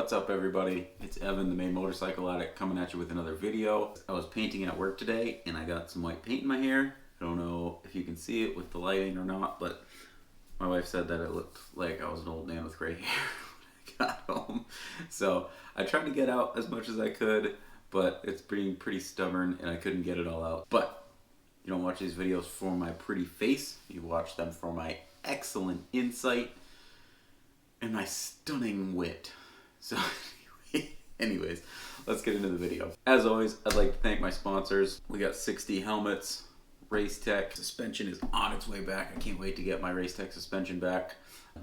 What's up, everybody? It's Evan, the main motorcycle addict, coming at you with another video. I was painting at work today and I got some white paint in my hair. I don't know if you can see it with the lighting or not, but my wife said that it looked like I was an old man with gray hair when I got home. So I tried to get out as much as I could, but it's being pretty stubborn and I couldn't get it all out. But you don't watch these videos for my pretty face, you watch them for my excellent insight and my stunning wit. So anyways, let's get into the video. As always, I'd like to thank my sponsors. We got 60 helmets, Race Tech suspension is on its way back. I can't wait to get my Race Tech suspension back.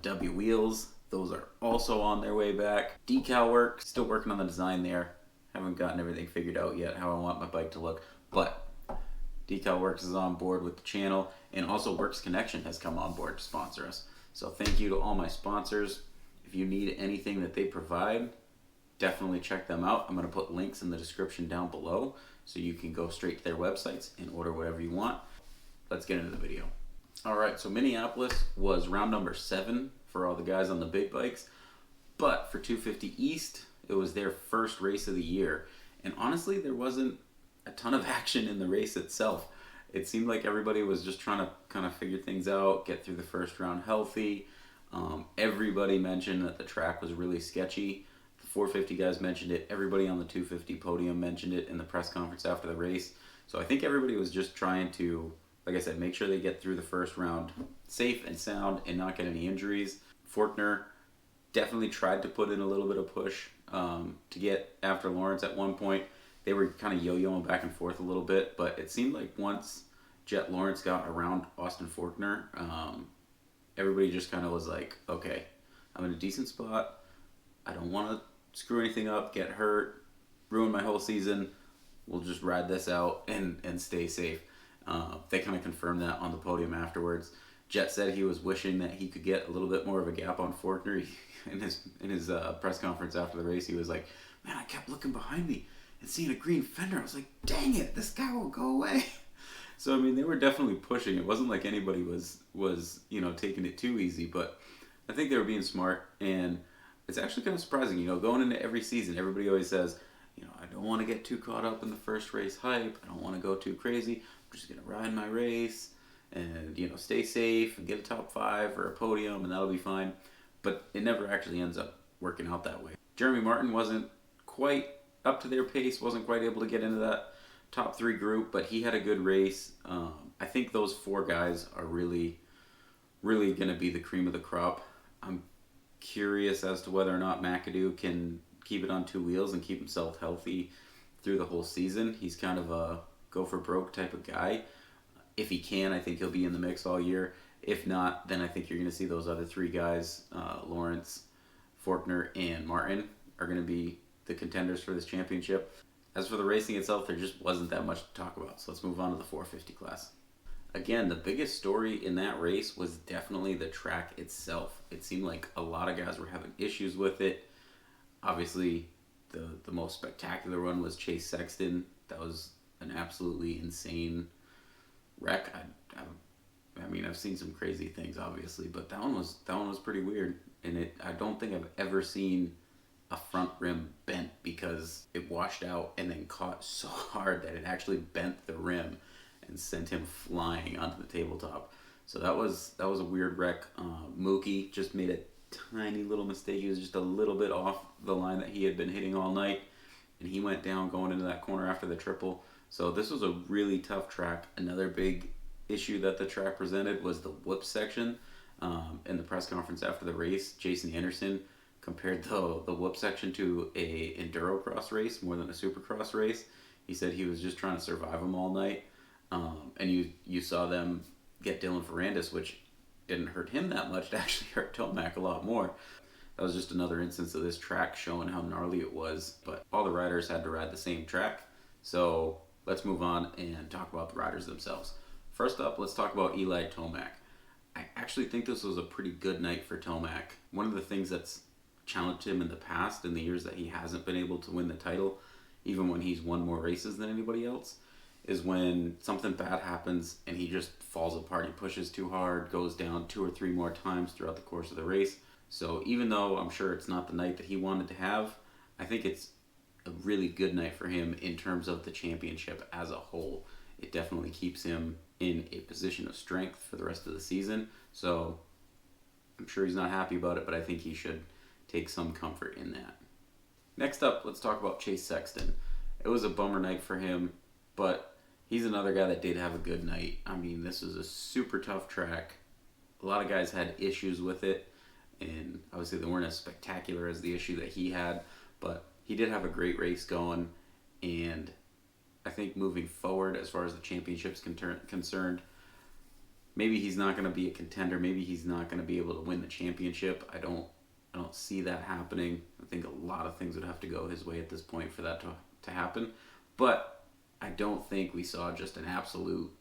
W wheels, those are also on their way back. Decal work, still working on the design there. Haven't gotten everything figured out yet, how I want my bike to look, but Decal Works is on board with the channel, and also Works Connection has come on board to sponsor us. So thank you to all my sponsors. If you need anything that they provide, definitely check them out. I'm going to put links in the description down below so you can go straight to their websites and order whatever you want. Let's get into the video. Alright, so Minneapolis was round number 7 for all the guys on the big bikes, but for 250 East, it was their first race of the year. And honestly, there wasn't a ton of action in the race itself. It seemed like everybody was just trying to kind of figure things out, get through the first round healthy. Everybody mentioned that the track was really sketchy. The 450 guys mentioned it. Everybody on the 250 podium mentioned it in the press conference after the race. So I think everybody was just trying to, like I said, make sure they get through the first round safe and sound and not get any injuries. Forkner definitely tried to put in a little bit of push to get after Lawrence at one point. They were kind of yo-yoing back and forth a little bit, but it seemed like once Jet Lawrence got around Austin Forkner, everybody just kind of was like, okay, I'm in a decent spot. I don't want to screw anything up, get hurt, ruin my whole season. We'll just ride this out and stay safe. They kind of confirmed that on the podium afterwards. Jet said he was wishing that he could get a little bit more of a gap on Forkner. In his press conference after the race, he was like, man, I kept looking behind me and seeing a green fender. I was like, dang it, this guy won't go away. So, I mean, they were definitely pushing. It wasn't like anybody was taking it too easy, but I think they were being smart, and it's actually kind of surprising. Going into every season, everybody always says, I don't want to get too caught up in the first race hype. I don't want to go too crazy. I'm just going to ride my race and, stay safe and get a top 5 or a podium, and that'll be fine. But it never actually ends up working out that way. Jeremy Martin wasn't quite up to their pace, wasn't quite able to get into that top 3 group, but he had a good race. I think those 4 guys are really going to be the cream of the crop. I'm curious as to whether or not McAdoo can keep it on 2 wheels and keep himself healthy through the whole season. He's kind of a go for broke type of guy. If he can, I think he'll be in the mix all year. If not, then I think you're going to see those other 3 guys, Lawrence, Forkner, and Martin, are going to be the contenders for this championship. As for the racing itself, there just wasn't that much to talk about, so let's move on to the 450 class. Again, the biggest story in that race was definitely the track itself. It seemed like a lot of guys were having issues with it. Obviously, the most spectacular one was Chase Sexton. That was an absolutely insane wreck. I mean, I've seen some crazy things, obviously, but that one was pretty weird. And I don't think I've ever seen a front rim bent because it washed out and then caught so hard that it actually bent the rim and sent him flying onto the tabletop. So that was a weird wreck. Mookie just made a tiny little mistake. He was just a little bit off the line that he had been hitting all night, and he went down going into that corner after the triple. So this was a really tough track. Another big issue that the track presented was the whoop section. In the press conference after the race, Jason Anderson compared the whoop section to a enduro cross race more than a supercross race. He said he was just trying to survive them all night. And you saw them get Dylan Ferrandis, which didn't hurt him that much. It actually hurt Tomac a lot more. That was just another instance of this track showing how gnarly it was. But all the riders had to ride the same track. So let's move on and talk about the riders themselves. First up, let's talk about Eli Tomac. I actually think this was a pretty good night for Tomac. One of the things that's challenged him in the past, in the years that he hasn't been able to win the title, even when he's won more races than anybody else, is when something bad happens and he just falls apart. He pushes too hard, goes down 2 or 3 more times throughout the course of the race. So even though I'm sure it's not the night that he wanted to have, I think it's a really good night for him in terms of the championship as a whole. It definitely keeps him in a position of strength for the rest of the season. So I'm sure he's not happy about it, but I think he should take some comfort in that. Next up, let's talk about Chase Sexton. It was a bummer night for him, but he's another guy that did have a good night. I mean, this was a super tough track. A lot of guys had issues with it, and obviously they weren't as spectacular as the issue that he had, but he did have a great race going, and I think moving forward as far as the championship's concerned, maybe he's not going to be a contender. Maybe he's not going to be able to win the championship. I don't see that happening. I think a lot of things would have to go his way at this point for that to happen. But I don't think we saw just an absolute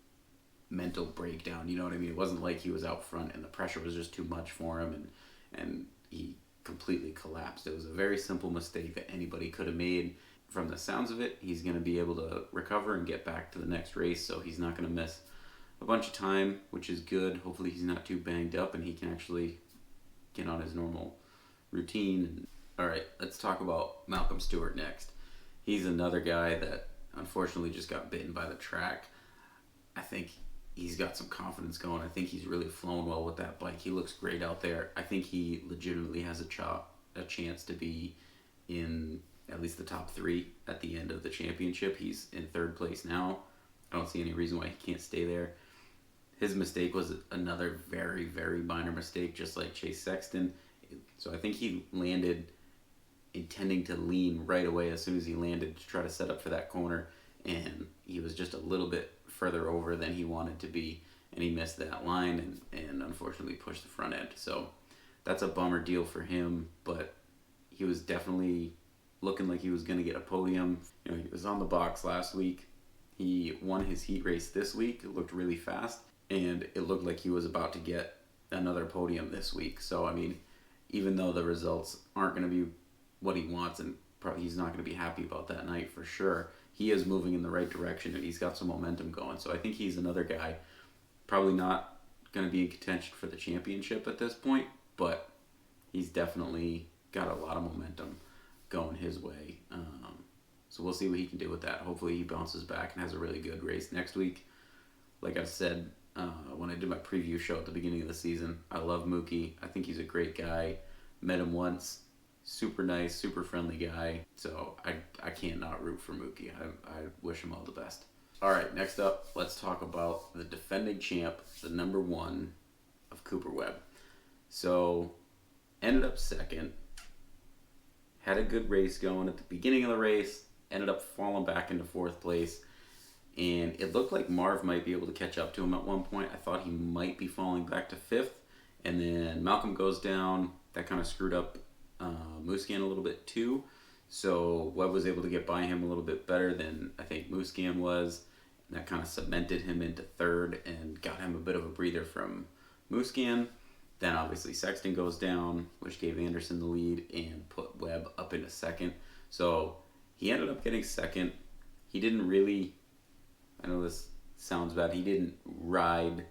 mental breakdown. You know what I mean? It wasn't like he was out front and the pressure was just too much for him and he completely collapsed. It was a very simple mistake that anybody could have made. From the sounds of it, he's going to be able to recover and get back to the next race, so he's not going to miss a bunch of time, which is good. Hopefully he's not too banged up and he can actually get on his normal routine. All right, let's talk about Malcolm Stewart next. He's another guy that unfortunately just got bitten by the track. I think he's got some confidence going. I think he's really flown well with that bike. He looks great out there. I think he legitimately has a chance to be in at least the top 3 at the end of the championship. He's in 3rd place now. I don't see any reason why he can't stay there. His mistake was another very, very minor mistake, just like Chase Sexton. So I think he landed intending to lean right away as soon as he landed to try to set up for that corner, and he was just a little bit further over than he wanted to be, and he missed that line and unfortunately pushed the front end. So that's a bummer deal for him, but he was definitely looking like he was going to get a podium. You know, he was on the box last week. He won his heat race this week. It looked really fast, and it looked like he was about to get another podium this week. So, I mean, even though the results aren't going to be what he wants, and probably he's not going to be happy about that night for sure, he is moving in the right direction, and he's got some momentum going. So I think he's another guy, probably not going to be in contention for the championship at this point, but he's definitely got a lot of momentum going his way. So we'll see what he can do with that. Hopefully he bounces back and has a really good race next week. Like I said when I did my preview show at the beginning of the season, I love Mookie. I think he's a great guy. Met him once. Super nice, super friendly guy. So I can't not root for Mookie. I wish him all the best. All right, next up, let's talk about the defending champ, the number 1 of Cooper Webb. So ended up 2nd. Had a good race going at the beginning of the race, ended up falling back into 4th place, and it looked like Marv might be able to catch up to him at one point. I thought he might be falling back to 5th, and then Malcolm goes down. That kind of screwed up Musquin a little bit too, so Webb was able to get by him a little bit better than I think Musquin was, and that kind of cemented him into 3rd and got him a bit of a breather from Musquin. Then obviously Sexton goes down, which gave Anderson the lead and put Webb up into 2nd. So he ended up getting 2nd. He didn't really, I know this sounds bad, he didn't ride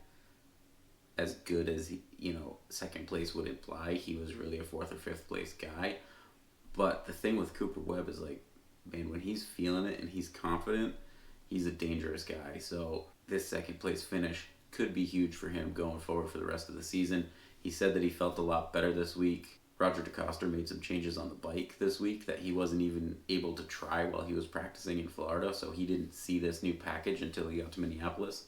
as good as, 2nd place would imply. He was really a 4th or 5th place guy. But the thing with Cooper Webb is like, man, when he's feeling it and he's confident, he's a dangerous guy. So this 2nd place finish could be huge for him going forward for the rest of the season. He said that he felt a lot better this week. Roger DeCoster made some changes on the bike this week that he wasn't even able to try while he was practicing in Florida, so he didn't see this new package until he got to Minneapolis,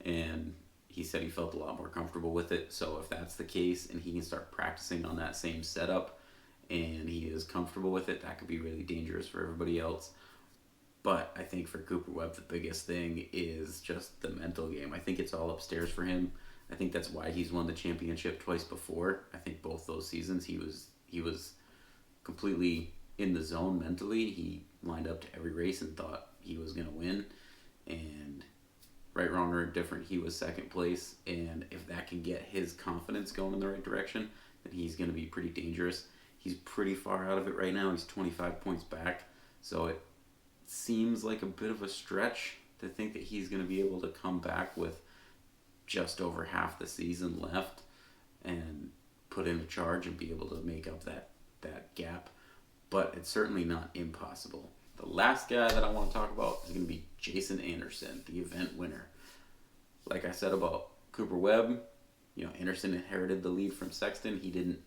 and he said he felt a lot more comfortable with it. So if that's the case and he can start practicing on that same setup and he is comfortable with it, that could be really dangerous for everybody else. But I think for Cooper Webb, the biggest thing is just the mental game. I think it's all upstairs for him. I think that's why he's won the championship twice before. I think both those seasons he was completely in the zone mentally. He lined up to every race and thought he was going to win. And right, wrong, or indifferent, he was 2nd place. And if that can get his confidence going in the right direction, then he's going to be pretty dangerous. He's pretty far out of it right now. He's 25 points back. So it seems like a bit of a stretch to think that he's going to be able to come back with just over half the season left. And put in a charge and be able to make up that gap. But it's certainly not impossible. The last guy that I want to talk about is going to be Jason Anderson, the event winner. Like I said about Cooper Webb, Anderson inherited the lead from Sexton. He didn't,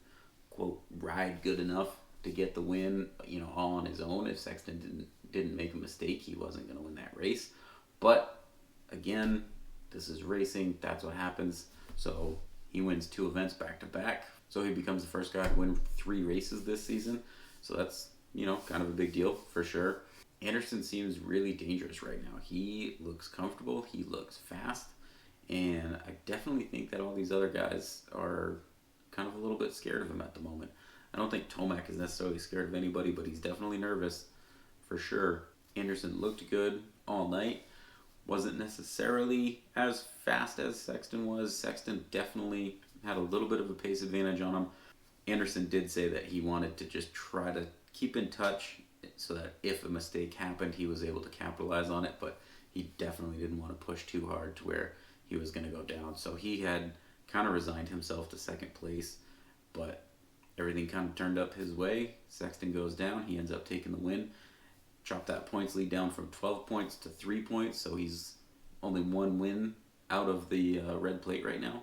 quote, ride good enough to get the win, all on his own. If Sexton didn't make a mistake, he wasn't going to win that race. But again, this is racing. That's what happens. So he wins 2 events back to back. So he becomes the first guy to win 3 races this season. So that's, kind of a big deal for sure. Anderson seems really dangerous right now. He looks comfortable. He looks fast. And I definitely think that all these other guys are kind of a little bit scared of him at the moment. I don't think Tomac is necessarily scared of anybody, but he's definitely nervous for sure. Anderson looked good all night. Wasn't necessarily as fast as Sexton was. Sexton definitely had a little bit of a pace advantage on him. Anderson did say that he wanted to just try to keep in touch so that if a mistake happened, he was able to capitalize on it, but he definitely didn't want to push too hard to where he was going to go down. So he had kind of resigned himself to second place, but everything kind of turned up his way. Sexton goes down. He ends up taking the win. Chopped that points lead down from 12 points to 3 points, so he's only 1 win out of the red plate right now.